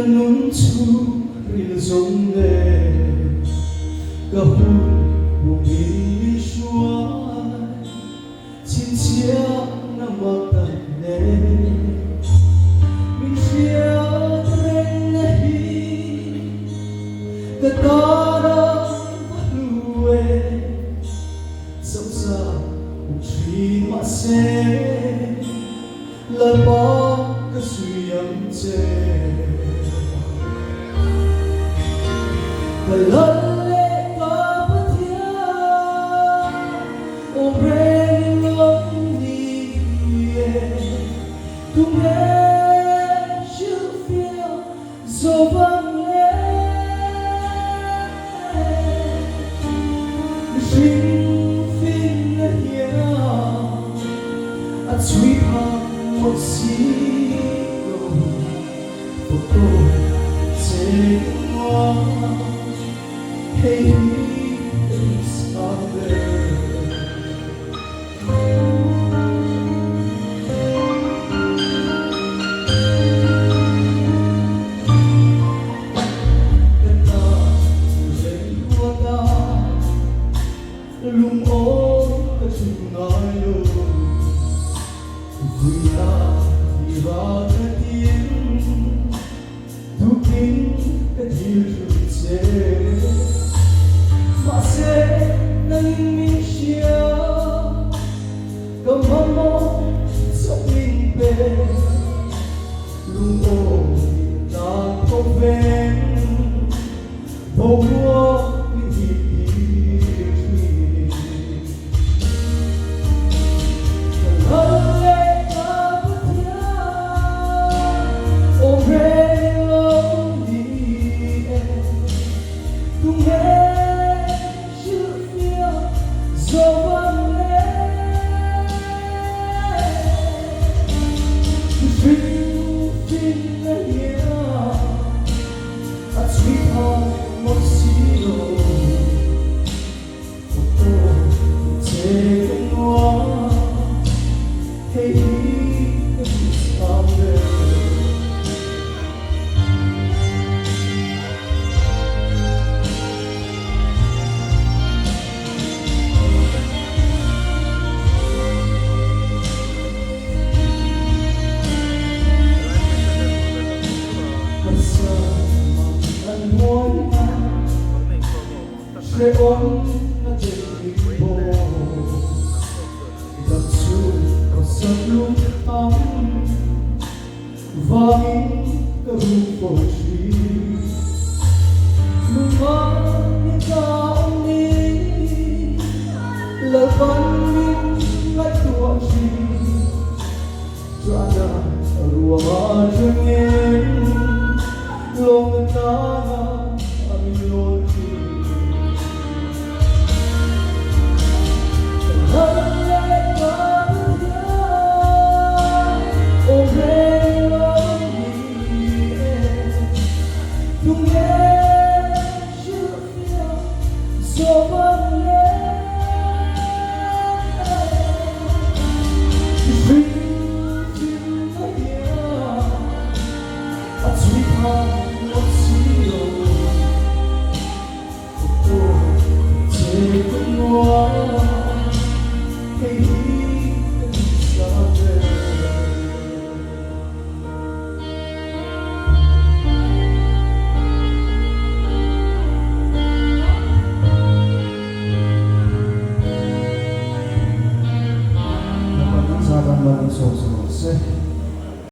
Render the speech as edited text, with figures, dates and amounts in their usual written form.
nun chu rin zong le ka hu bumi shuai chin chia na matan le min chia tren na hi ka tara luwe song sa tri ma se la ba ka suyam che ka lalle ka pathia o bring long ni tu me you feel so bang le sing fin na here at sweetheart what see for take one. Hey, it's out there. Lung ôm cái chừng nói luôn vui ta đi vào cái tiếng thu kín cái điều chuyện sẽ mà sẽ nâng mi chia cầm hâm mộ sống in về lung ôm ta không ven vô mua sẽ ôm nó trên hình bồ đập chuông còn sớm lúc ấm và những cái hương bầu trí lúc mắt những cao đi lời văn những lách tua chi cho anh ở rùa mà cho nghe lòng ta